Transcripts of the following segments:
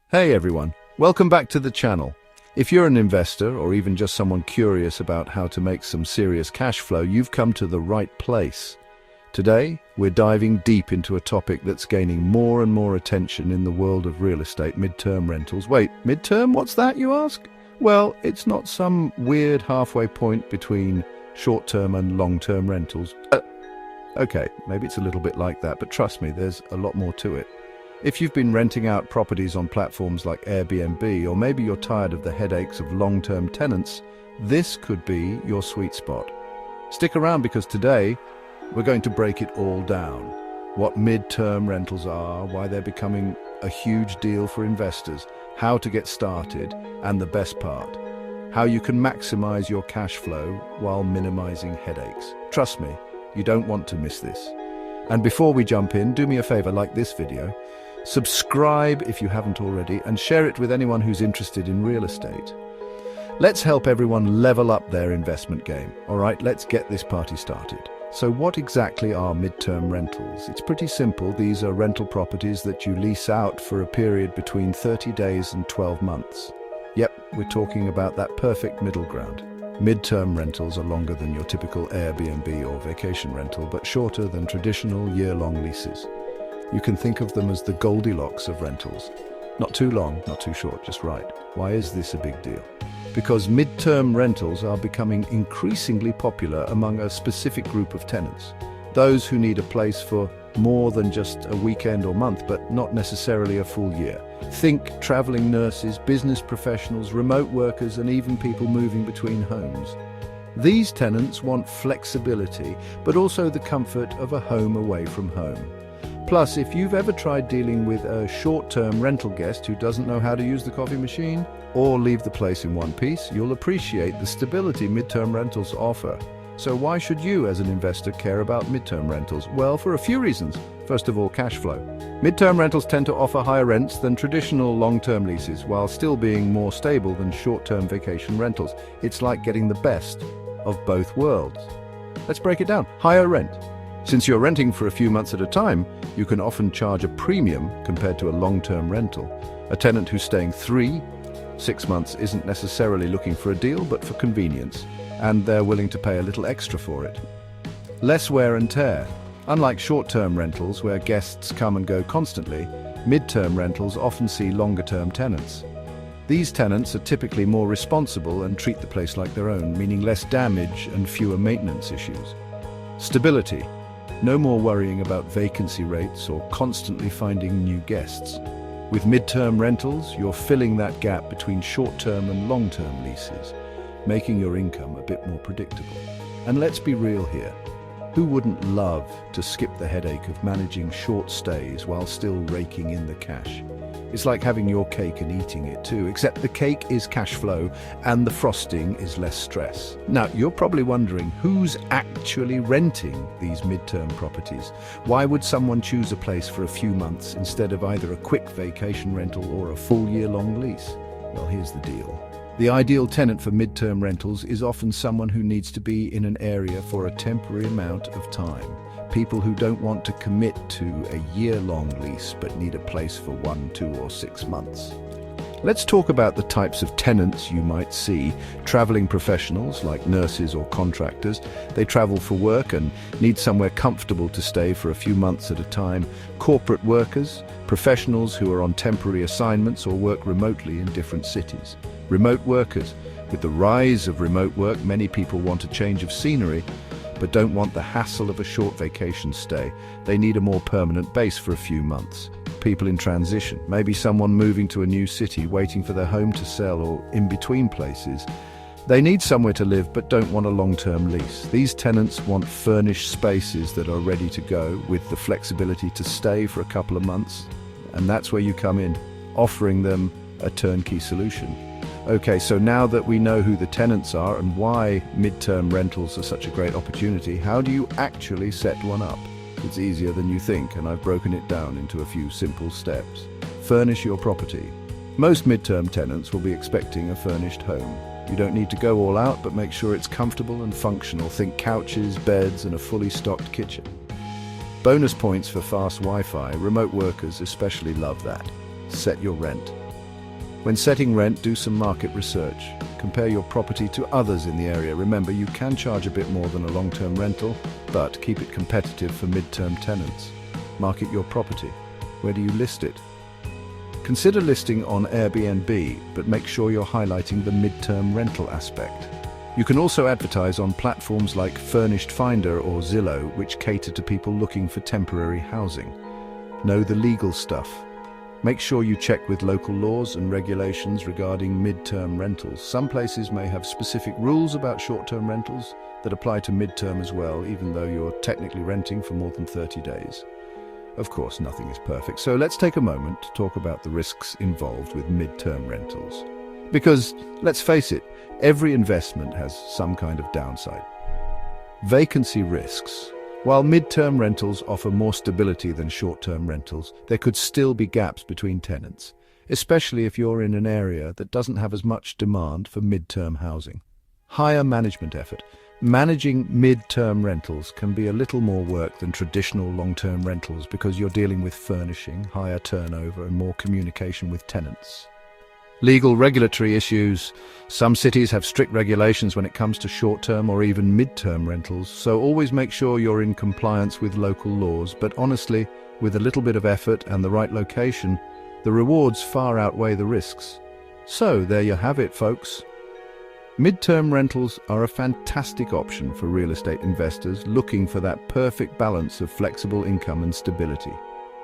Hey everyone, welcome back to the channel. If you're an investor or even just someone curious about how to make some serious cash flow, you've come to the right place. Today, we're diving deep into a topic that's gaining more and more attention in the world of real estate, mid-term rentals. Wait, mid-term? What's that, you ask? Well, it's not some weird halfway point between short-term and long-term rentals. Okay, maybe it's a little bit like that, but trust me, there's a lot more to it. If you've been renting out properties on platforms like Airbnb, or maybe you're tired of the headaches of long-term tenants, this could be your sweet spot. Stick around because today, we're going to break it all down. What mid-term rentals are, why they're becoming a huge deal for investors, how to get started, and the best part, how you can maximize your cash flow while minimizing headaches. Trust me, you don't want to miss this. And before we jump in, do me a favor, like this video, subscribe if you haven't already, and share it with anyone who's interested in real estate. Let's help everyone level up their investment game. All right, let's get this party started. So what exactly are mid-term rentals? It's pretty simple. These are rental properties that you lease out for a period between 30 days and 12 months. Yep, we're talking about that perfect middle ground. Mid-term rentals are longer than your typical Airbnb or vacation rental, but shorter than traditional year-long leases. You can think of them as the Goldilocks of rentals. Not too long, not too short, just right. Why is this a big deal? Because mid-term rentals are becoming increasingly popular among a specific group of tenants. Those who need a place for more than just a weekend or month, but not necessarily a full year. Think traveling nurses, business professionals, remote workers, and even people moving between homes. These tenants want flexibility, but also the comfort of a home away from home. Plus, if you've ever tried dealing with a short-term rental guest who doesn't know how to use the coffee machine or leave the place in one piece, you'll appreciate the stability mid-term rentals offer. So why should you, as an investor, care about mid-term rentals? Well, for a few reasons. First of all, cash flow. Mid-term rentals tend to offer higher rents than traditional long-term leases, while still being more stable than short-term vacation rentals. It's like getting the best of both worlds. Let's break it down. Higher rent. Since you're renting for a few months at a time, you can often charge a premium compared to a long-term rental. A tenant who's staying 3-6 months isn't necessarily looking for a deal, but for convenience, and they're willing to pay a little extra for it. Less wear and tear. Unlike short-term rentals where guests come and go constantly, mid-term rentals often see longer-term tenants. These tenants are typically more responsible and treat the place like their own, meaning less damage and fewer maintenance issues. Stability. No more worrying about vacancy rates or constantly finding new guests. With mid-term rentals, you're filling that gap between short-term and long-term leases, making your income a bit more predictable. And let's be real here. Who wouldn't love to skip the headache of managing short stays while still raking in the cash? It's like having your cake and eating it too, except the cake is cash flow and the frosting is less stress. Now, you're probably wondering who's actually renting these mid-term properties. Why would someone choose a place for a few months instead of either a quick vacation rental or a full year-long lease? Well, here's the deal. The ideal tenant for mid-term rentals is often someone who needs to be in an area for a temporary amount of time. People who don't want to commit to a year-long lease but need a place for 1, 2, or 6 months. Let's talk about the types of tenants you might see. Traveling professionals like nurses or contractors. They travel for work and need somewhere comfortable to stay for a few months at a time. Corporate workers, professionals who are on temporary assignments or work remotely in different cities. Remote workers. With the rise of remote work, many people want a change of scenery, but don't want the hassle of a short vacation stay. They need a more permanent base for a few months. People in transition, maybe someone moving to a new city, waiting for their home to sell, or in between places. They need somewhere to live but don't want a long-term lease. These tenants want furnished spaces that are ready to go with the flexibility to stay for a couple of months. And that's where you come in, offering them a turnkey solution. Okay, so now that we know who the tenants are and why mid-term rentals are such a great opportunity, how do you actually set one up? It's easier than you think, and I've broken it down into a few simple steps. Furnish your property. Most mid-term tenants will be expecting a furnished home. You don't need to go all out, but make sure it's comfortable and functional. Think couches, beds, and a fully stocked kitchen. Bonus points for fast Wi-Fi. Remote workers especially love that. Set your rent. When setting rent, do some market research. Compare your property to others in the area. Remember, you can charge a bit more than a long-term rental, but keep it competitive for mid-term tenants. Market your property. Where do you list it? Consider listing on Airbnb, but make sure you're highlighting the mid-term rental aspect. You can also advertise on platforms like Furnished Finder or Zillow, which cater to people looking for temporary housing. Know the legal stuff. Make sure you check with local laws and regulations regarding mid-term rentals. Some places may have specific rules about short-term rentals that apply to mid-term as well, even though you're technically renting for more than 30 days. Of course, nothing is perfect, so let's take a moment to talk about the risks involved with mid-term rentals. Because, let's face it, every investment has some kind of downside. Vacancy risks. While mid-term rentals offer more stability than short-term rentals, there could still be gaps between tenants, especially if you're in an area that doesn't have as much demand for mid-term housing. Higher management effort. Managing mid-term rentals can be a little more work than traditional long-term rentals because you're dealing with furnishing, higher turnover, and more communication with tenants. Legal regulatory issues. Some cities have strict regulations when it comes to short-term or even mid-term rentals, so always make sure you're in compliance with local laws. But honestly, with a little bit of effort and the right location, the rewards far outweigh the risks. So there you have it, folks. Mid-term rentals are a fantastic option for real estate investors looking for that perfect balance of flexible income and stability.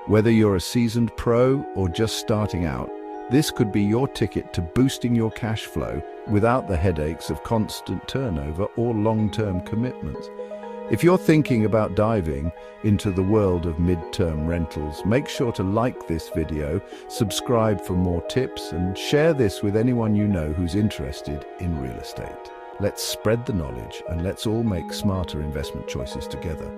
Whether you're a seasoned pro or just starting out, this could be your ticket to boosting your cash flow without the headaches of constant turnover or long-term commitments. If you're thinking about diving into the world of mid-term rentals, make sure to like this video, subscribe for more tips, and share this with anyone you know who's interested in real estate. Let's spread the knowledge and let's all make smarter investment choices together.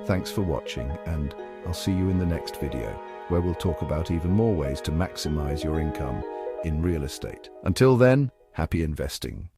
Thanks for watching, and I'll see you in the next video, where we'll talk about even more ways to maximize your income in real estate. Until then, happy investing.